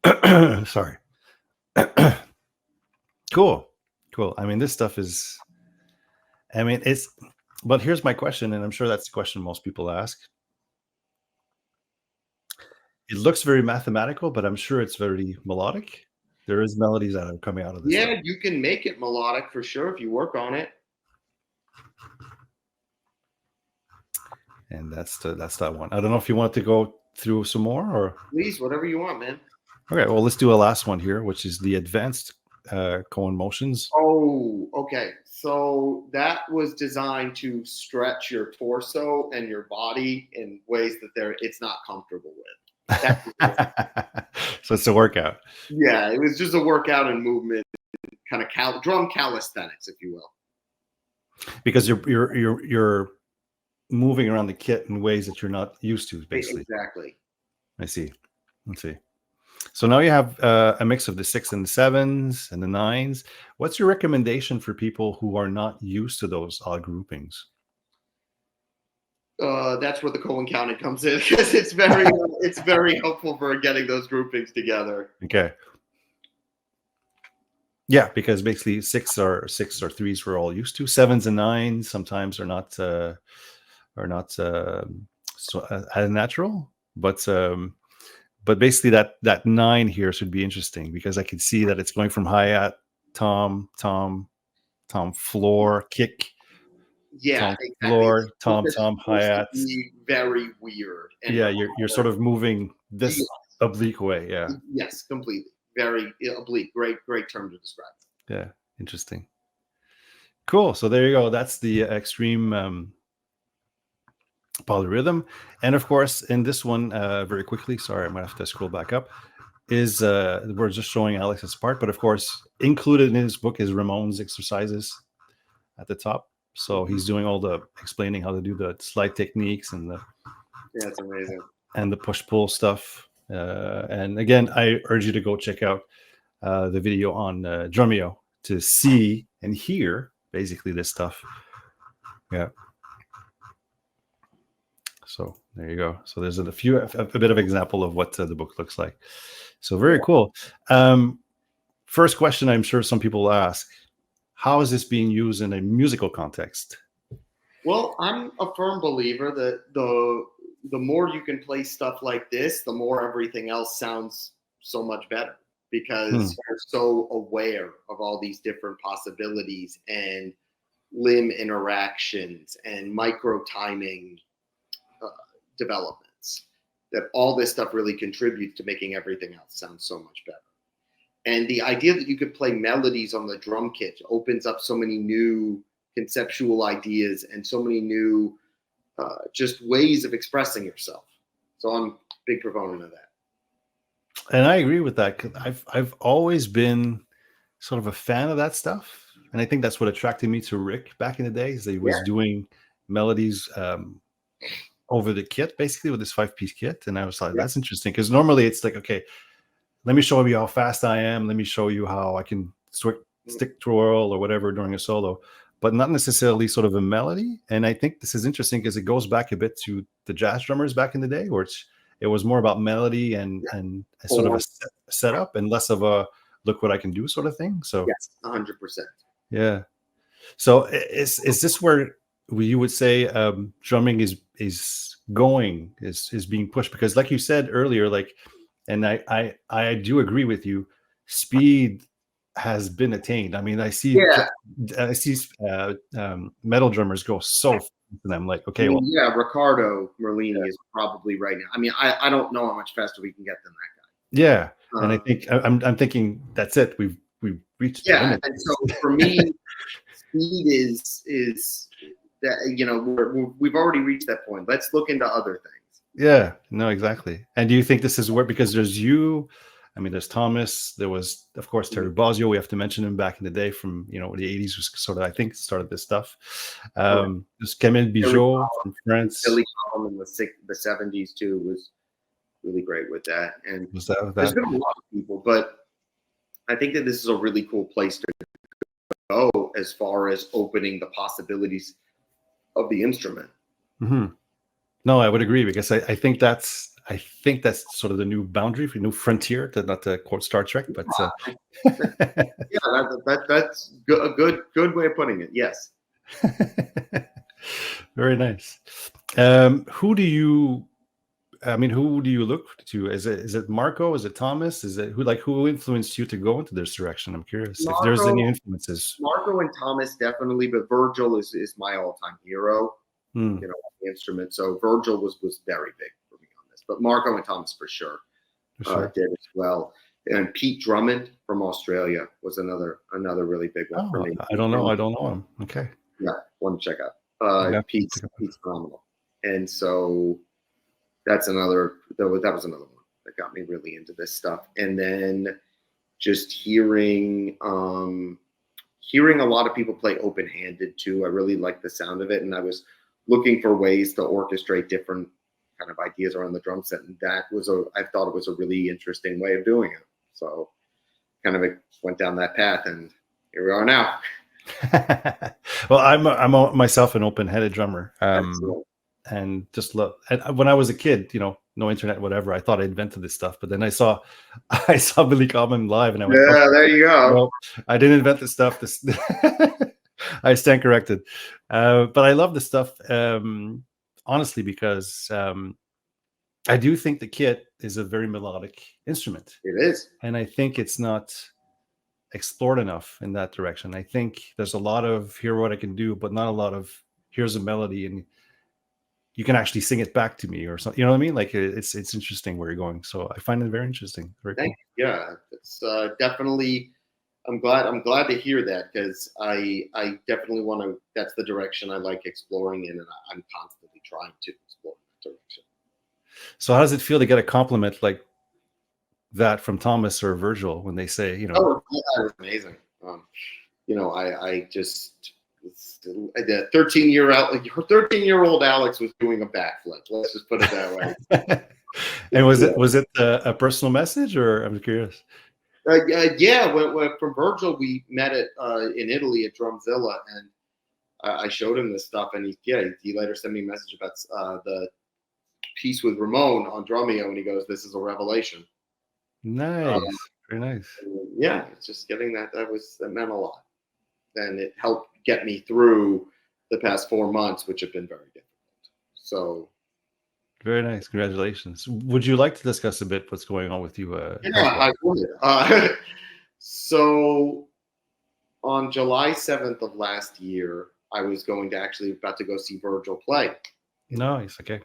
Yeah. Sorry. Cool. I mean, this stuff is. I mean, it's. But here's my question, and I'm sure that's the question most people ask. It looks very mathematical, but I'm sure it's very melodic. There is melodies that are coming out of this. Yeah, stuff. you can make it melodic for sure if you work on it. And that's that one. I don't know if you want to go through some more, or please, whatever you want, man. Okay, well, let's do a last one here, which is the advanced Cohen motions. Oh, okay. So that was designed to stretch your torso and your body in ways that it's not comfortable with. So it's a workout. Yeah, it was just a workout and movement, kind of drum calisthenics, if you will. Because you're moving around the kit in ways that you're not used to, basically. Exactly. I see. Let's see. So now you have a mix of the 6 and the 7s and the 9s. What's your recommendation for people who are not used to those odd groupings? That's where the Cohen counting comes in, because it's very helpful for getting those groupings together. Okay. Yeah, because basically 6 or 3s we're all used to. 7s and 9s sometimes are not so as natural, but basically that 9 here should be interesting, because I can see that it's going from hi-hat, tom, floor, kick. Yeah, tom, exactly. Floor, tom, hi-hat. Very weird. And yeah, you're sort of moving this oblique way. Yeah. Yes, completely. Very oblique. Great term to describe. Yeah, interesting. Cool. So there you go. That's the extreme polyrhythm. And of course, in this one, very quickly, sorry, I'm gonna have to scroll back up, is we're just showing Alex's part, but of course, included in his book is Ramon's exercises at the top. So he's doing all the explaining how to do the slide techniques and it's amazing, and the push-pull stuff. And again, I urge you to go check out the video on Drumeo to see and hear basically this stuff. Yeah. So there you go. So there's a bit of example of what the book looks like. So very cool. First question I'm sure some people ask: how is this being used in a musical context? Well, I'm a firm believer that the more you can play stuff like this, the more everything else sounds so much better, because you're so aware of all these different possibilities and limb interactions and micro timing developments that all this stuff really contributes to making everything else sound so much better. And the idea that you could play melodies on the drum kit opens up so many new conceptual ideas and so many new just ways of expressing yourself. So I'm a big proponent of that. And I agree with that. 'Cause I've always been sort of a fan of that stuff, and I think that's what attracted me to Rick back in the day. Is that he was doing melodies over the kit, basically with this 5-piece kit, and I was like, that's interesting, because normally it's like, okay, let me show you how fast I am. Let me show you how I can stick twirl or whatever during a solo, but not necessarily sort of a melody. And I think this is interesting because it goes back a bit to the jazz drummers back in the day, where it was more about melody and a sort of a setup and less of a look what I can do sort of thing. So yes, 100%. Yeah. So is this where you would say drumming is being pushed? Because like you said earlier, like, and I do agree with you, speed has been attained. I mean, I see metal drummers go so fast, and I'm like, okay, Ricardo Merlini is probably right now. I mean, I don't know how much faster we can get than that guy. Yeah, and I think I'm thinking that's it. We've reached the limit. And so for me, speed is that we've already reached that point. Let's look into other things. Yeah, no, exactly. And do you think this is where, because there's you, I mean, there's Thomas, there was, of course, Terry Bozzio. We have to mention him back in the day from, the 80s, was sort of, I think, started this stuff. There's Camille Bijot from France. Billy Collin in the 70s, too, was really great with that. And there's been a lot of people, but I think that this is a really cool place to go as far as opening the possibilities of the instrument. Mm-hmm. No, I would agree, because I think that's sort of the new boundary, for new frontier, to not to quote Star Trek, but that's a good way of putting it. Yes. Very nice. Who do you look to? Is it Marco? Is it Thomas? Is it who influenced you to go into this direction? I'm curious if there's any influences. Marco and Thomas definitely, but Virgil is my all-time hero. The instrument. So Virgil was very big for me on this, but Marco and Thomas for sure. Did as well. And Pete Drummond from Australia was another really big one for me. I don't know him. Okay. Yeah, one to check out. Pete's phenomenal. And so that was another one that got me really into this stuff. And then just hearing a lot of people play open-handed too. I really liked the sound of it, and I was looking for ways to orchestrate different kind of ideas around the drum set, and I thought it was a really interesting way of doing it. So kind of went down that path, and here we are now. Well, I'm myself an open-headed drummer, and just love. And when I was a kid, no internet, whatever, I thought I invented this stuff. But then I saw Billy Common live, and I went, there you go. Well, I didn't invent this stuff. I stand corrected. But I love this stuff, honestly, because I do think the kit is a very melodic instrument. It is. And I think it's not explored enough in that direction. I think there's a lot of hear what I can do, but not a lot of here's a melody and you can actually sing it back to me or something. You know what I mean? Like it's interesting where you're going. So I find it very interesting. Very cool. Yeah, it's definitely. I'm glad to hear that, because I definitely want to. That's the direction I like exploring in, and I'm constantly trying to explore that direction. So how does it feel to get a compliment like that from Thomas or Virgil when they say, Oh, that was amazing. I just. The 13-year-old Alex was doing a backflip. Let's just put it that way. And was it a personal message, or I'm curious? From Virgil, we met in Italy at Drumzilla, and I showed him this stuff, and he later sent me a message about the piece with Ramon on Drumeo, and he goes, "This is a revelation." Nice, very nice. Yeah, it's just getting that meant a lot, and it helped get me through the past 4 months, which have been very difficult. So. Very nice. Congratulations. Would you like to discuss a bit what's going on with you? I would. So on July 7th of last year, I was about to go see Virgil play. Nice. Okay.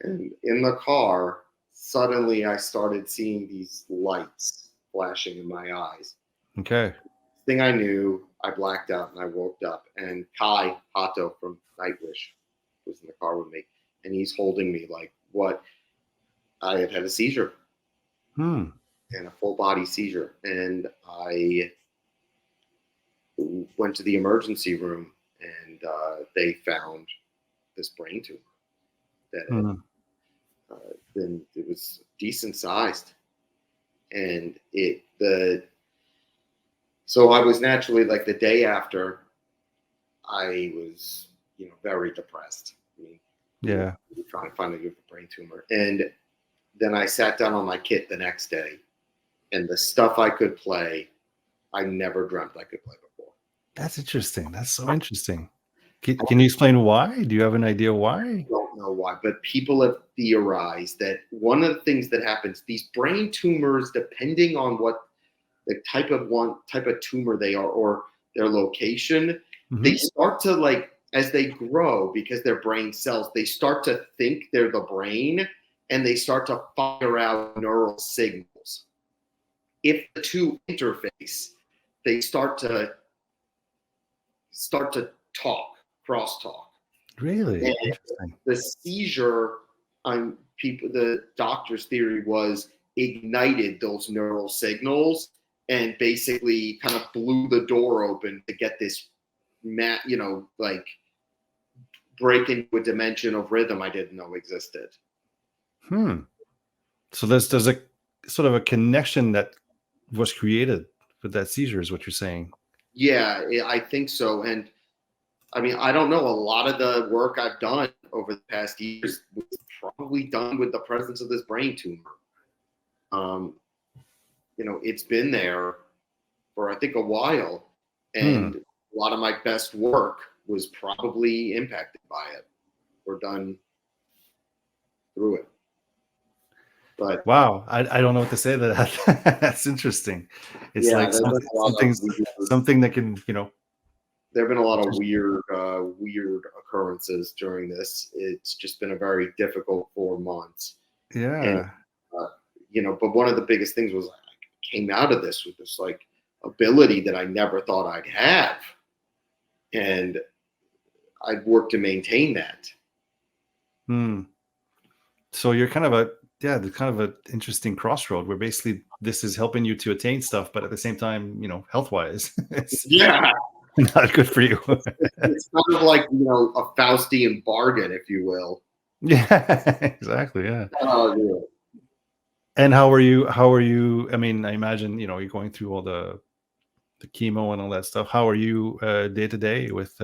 And in the car, suddenly I started seeing these lights flashing in my eyes. Okay. Thing I knew, I blacked out and I woke up. And Kai Hato from Nightwish was in the car with me, and he's holding me like what I had had a seizure Hmm. and a full body seizure, and I went to the emergency room, and they found this brain tumor that had been, it was decent sized, and so I was naturally, like, the day after, I was, very depressed. I mean, Yeah. trying to find a good brain tumor, and then I sat down on my kit the next day, and the stuff I could play, I never dreamt I could play before. That's interesting. That's so interesting. Can you explain why? Do you have an idea why? I don't know why, but people have theorized that one of the things that happens, these brain tumors, depending on what the type of tumor they are or their location, they start to, like, as they grow, because they're brain cells, they start to think they're the brain, and they start to fire out neural signals. If the two interface, they start to talk, crosstalk. Really? And Interesting. the seizure, the doctor's theory was, ignited those neural signals and basically kind of blew the door open to get this, like, break into a dimension of rhythm I didn't know existed. So there's a sort of a connection that was created with that seizure, is what you're saying. Yeah, I think so. And I mean, I don't know. A lot of the work I've done over the past years was probably done with the presence of this brain tumor. It's been there for, I think, a while, and a lot of my best work was probably impacted by it or done through it. But wow, I don't know what to say to that. That's interesting. It's like something that can, there have been a lot of weird occurrences during this. It's just been a very difficult 4 months. Yeah. And, but one of the biggest things was I came out of this with this, like, ability that I never thought I'd have, and I'd worked to maintain that. So you're kind of an interesting crossroad where basically this is helping you to attain stuff, but at the same time, health-wise, it's not good for you. It's kind of like, a Faustian bargain, if you will. Yeah, exactly. Yeah. Yeah. And how are you? I mean, I imagine, you're going through all the chemo and all that stuff. How are you day to day with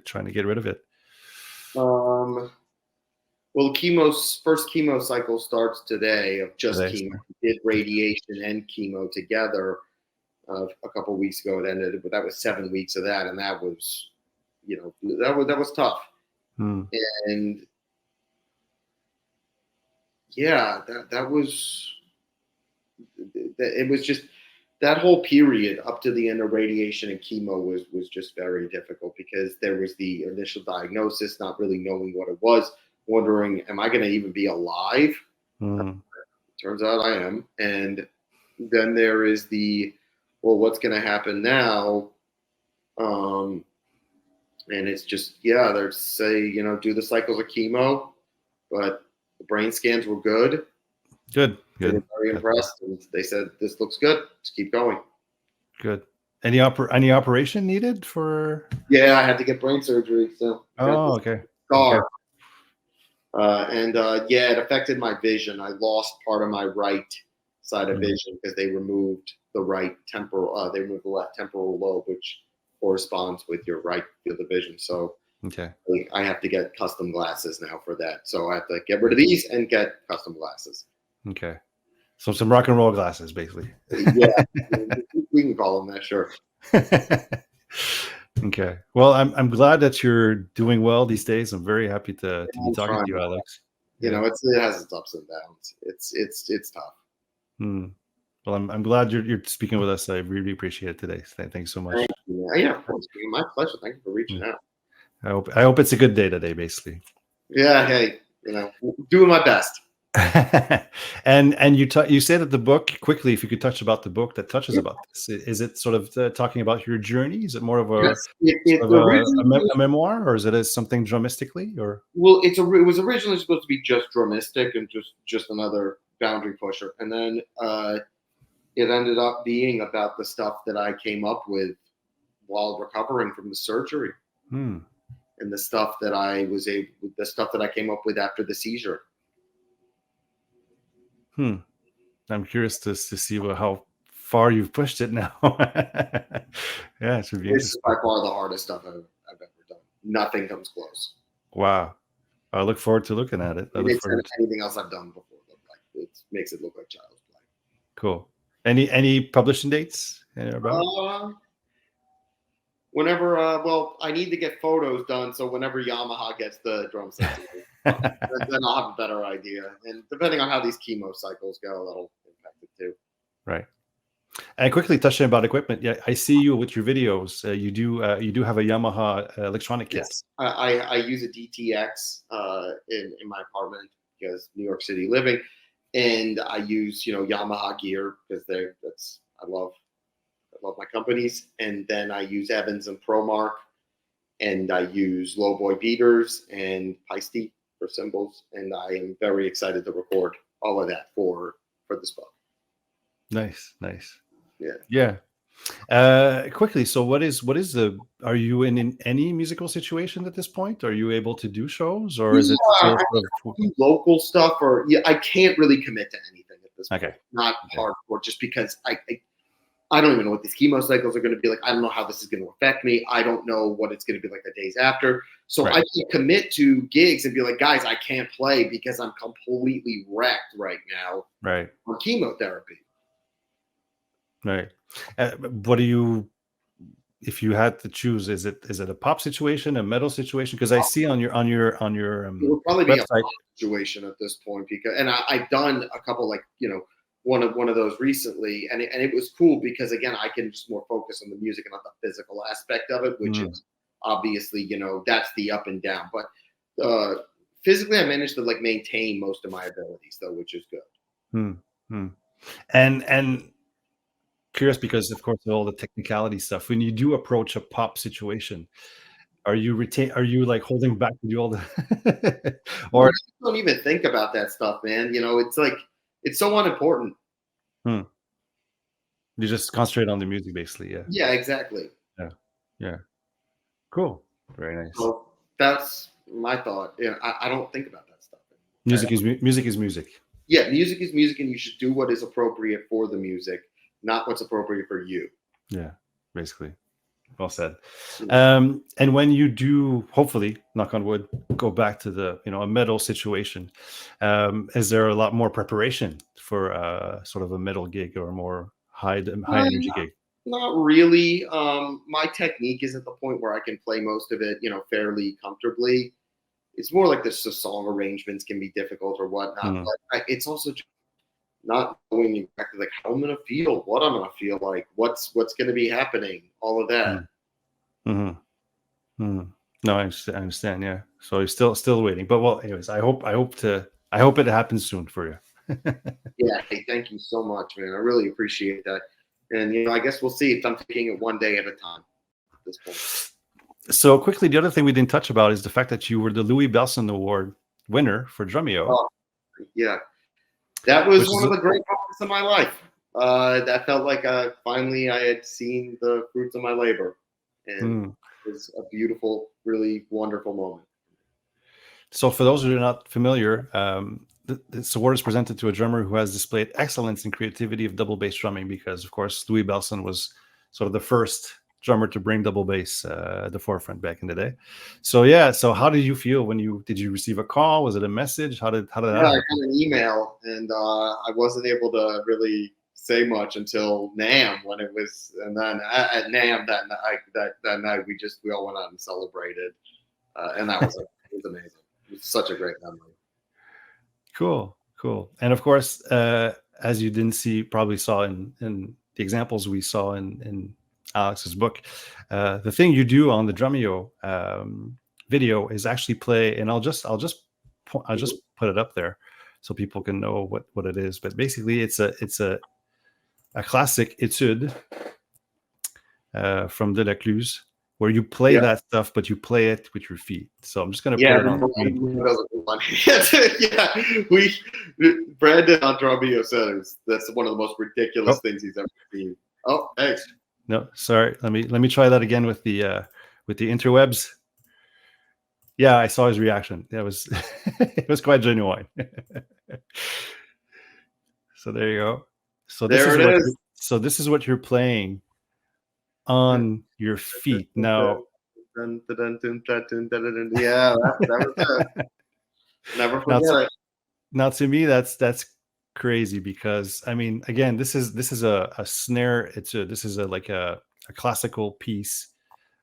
trying to get rid of it? Well, first chemo cycle starts today, of just chemo. We did radiation and chemo together a couple of weeks ago. It ended, but that was 7 weeks of that, and that was, that was tough. And yeah, that was, it was just, that whole period up to the end of radiation and chemo was just very difficult, because there was the initial diagnosis, not really knowing what it was, wondering, am I going to even be alive? Turns out I am. And then there is well, what's going to happen now? And it's just, they say, do the cycles of chemo, but the brain scans were good. Good. They were very impressed, and they said, this looks good. Just keep going. Good. Any operation needed for? Yeah, I had to get brain surgery. So. Oh, okay. Scar. Okay. It affected my vision. I lost part of my right side of vision because they removed the left temporal lobe, which corresponds with your right field of vision. So I have to get custom glasses now for that. So I have to get rid of these and get custom glasses. Okay. So some rock and roll glasses, basically. Yeah, we can call them that, sure. Okay. Well, I'm glad that you're doing well these days. I'm very happy to be talking to you, Alex. It has its ups and downs. It's tough. Well, I'm glad you're speaking with us. I really appreciate it today. Thanks so much. Thank you. Yeah, of course. My pleasure. Thank you for reaching out. I hope it's a good day today, basically. Yeah. Hey, doing my best. and you say that the book, quickly, if you could touch about the book that touches Yeah. about this, is it sort of talking about your journey? Is it more of Yes, sort it of originally, a memoir, or is it something dramistically, or? well, it was originally supposed to be just drumistic and just another boundary pusher, and then it ended up being about the stuff that I came up with while recovering from the surgery, Hmm. and the stuff that I came up with after the seizure. I'm curious to see how far you've pushed it now. Yeah, it should be This is interesting. by far the hardest stuff I've ever done. Nothing comes close. Wow. I look forward to looking at it. I look It's forward to, anything else I've done before. It makes it look like child's play. cool. Any publishing dates about? Whenever, well, I need to get photos done, so whenever Yamaha gets the drum set, then I'll have a better idea. And depending on how these chemo cycles go, that'll impact it too. Right. And quickly touching about equipment. Yeah, I see you with your videos. You do have a Yamaha electronic kit. Yes, I use a DTX in my apartment because New York City living, and I use Yamaha gear because I love my companies, and then I use Evans and ProMark, and I use Lowboy beaters and Peisty for cymbals, and I am very excited to record all of that for this book. Nice. Yeah. Quickly, so what is are you in any musical situation at this point? Are you able to do shows, or is it still sort of? Do local stuff, or I can't really commit to anything at this point. Okay. Not hardcore, just because I don't even know what these chemo cycles are going to be like. I don't know how this is going to affect me. I don't know what it's going to be like the days after. So I can't commit to gigs and be like, guys, I can't play because I'm completely wrecked right now. Right. On chemotherapy. Right. What do you, if you had to choose, is it a pop situation, a metal situation? Because I see on your It would probably be a website. pop situation at this point, because I've done a couple, like one of those recently, and it was cool because, again, I can just more focus on the music and not the physical aspect of it, which is obviously that's the up and down. But physically, I managed to maintain most of my abilities though, which is good. And curious, because of course all the technicality stuff, when you do approach a pop situation, are you holding back to do all the or I don't even think about that stuff, man. It's so unimportant. you just concentrate on the music, basically. Yeah, exactly. Yeah, cool, very nice. So that's my thought. I don't think about that stuff. Music is music. Yeah, music is music, and you should do what is appropriate for the music, not what's appropriate for you. Yeah, basically. Well said. And when you do, hopefully, knock on wood, go back to the a metal situation, is there a lot more preparation for sort of a metal gig or a more high energy gig? Not really. My technique is at the point where I can play most of it, fairly comfortably. It's more like the song arrangements can be difficult or whatnot. But it's also just not knowing exactly how I'm going to feel, what I'm going to feel like, what's going to be happening, all of that. No, I understand. Yeah. So you're still waiting, but well, anyways, I hope it happens soon for you. Yeah. Hey, thank you so much, man. I really appreciate that. And I guess we'll see if I'm taking it one day at a time at this point. So quickly, the other thing we didn't touch about is the fact that you were the Louis Belson Award winner for Drumeo. Oh, yeah. That was one of the great moments of my life. That felt like finally I had seen the fruits of my labor. And it was a beautiful, really wonderful moment. So for those who are not familiar, this award is presented to a drummer who has displayed excellence in creativity of double bass drumming, because, of course, Louis Belson was sort of the first drummer to bring double bass at the forefront back in the day. So how did you feel when did you receive a call? Was it a message? How did that happen? I got an email, and I wasn't able to really say much until NAMM, when it was, and then at NAMM that night we all went out and celebrated, and that was it was amazing. It was such a great memory. Cool. And of course, as you probably saw in the examples we saw in Alex's book, the thing you do on the Drumeo video is actually play, and I'll just I'll just put it up there so people can know what it is. But basically, it's a classic étude from De La Cluse, where you play that stuff, but you play it with your feet. So I'm just going to put it on the screen. Brandon on Drumfills said that's one of the most ridiculous things he's ever seen. Oh, thanks. No, sorry. Let me try that again with the interwebs. Yeah, I saw his reaction. It was it was quite genuine. So there you go. So this is what you're playing on your feet now. Yeah, that was it. Never forget it. Now, to me, that's crazy because I mean, again, this is a snare. This is a classical piece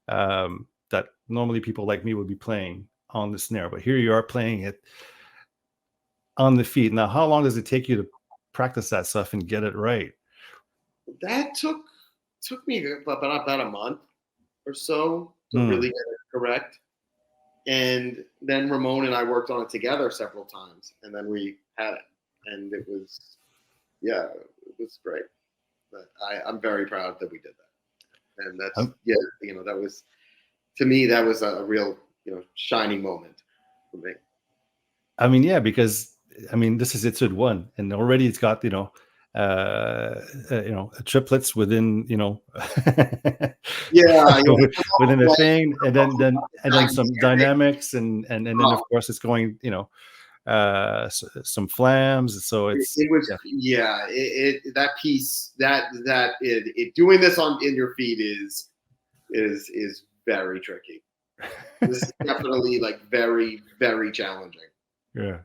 that normally people like me would be playing on the snare, but here you are playing it on the feet. Now, how long does it take you to practice that stuff and get it right? That took me about a month or so to really get it correct. And then Ramon and I worked on it together several times, and then we had it, and it was great. But I'm very proud that we did that, and that's that was, to me, that was a real shining moment for me. I mean, yeah, because I mean, this is Etude 1, and already it's got triplets within within a thing, and then some dynamics, and then of course it's going some flams. So it was that piece that doing this in your feet is very tricky. This is definitely very, very challenging. Yeah.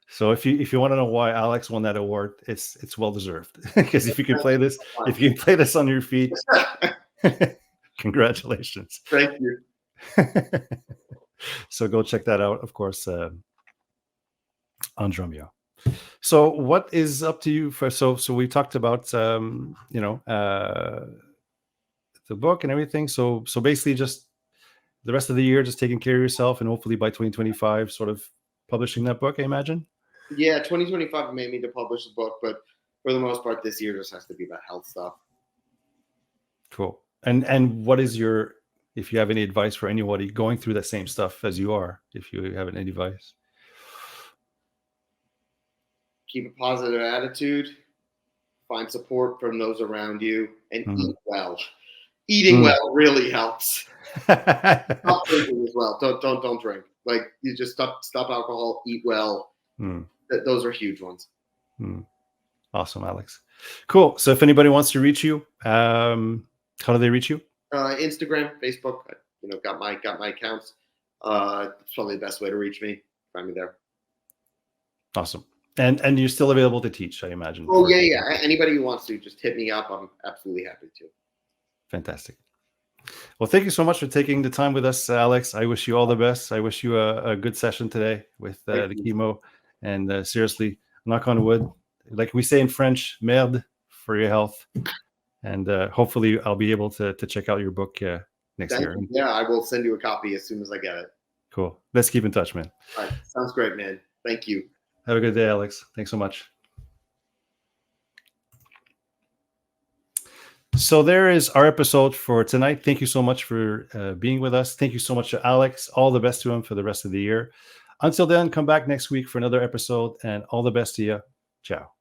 So if you want to know why Alex won that award, it's well deserved, because if you can play this on your feet, congratulations. Thank you. So go check that out, of course, on Drumfills. So what is up to you for? So we talked about the book and everything. So basically, just the rest of the year, just taking care of yourself, and hopefully by 2025, sort of publishing that book, I imagine. Yeah, 2025 made me to publish the book, but for the most part, this year just has to be about health stuff. Cool. And what is if you have any advice for anybody going through that same stuff as you are, if you have any advice? Keep a positive attitude, find support from those around you, and eat well. Eating well really helps. Stop drinking as well. Don't drink. You just stop alcohol, eat well. Those are huge ones. Awesome, Alex. Cool. So if anybody wants to reach you, how do they reach you? Instagram, Facebook. Got my accounts. It's probably the best way to reach me. Find me there. Awesome. And you're still available to teach, I imagine. Oh yeah. Anybody who wants to, just hit me up. I'm absolutely happy to. Fantastic. Well, thank you so much for taking the time with us, Alex. I wish you all the best. I wish you a good session today with the chemo. And seriously, knock on wood, like we say in French, merde, for your health. And hopefully I'll be able to check out your book next year. Yeah, I will send you a copy as soon as I get it. Cool. Let's keep in touch, man. All right. Sounds great, man. Thank you. Have a good day, Alex. Thanks so much. So there is our episode for tonight. Thank you so much for being with us. Thank you so much to Alex. All the best to him for the rest of the year. Until then, come back next week for another episode, and all the best to you. Ciao.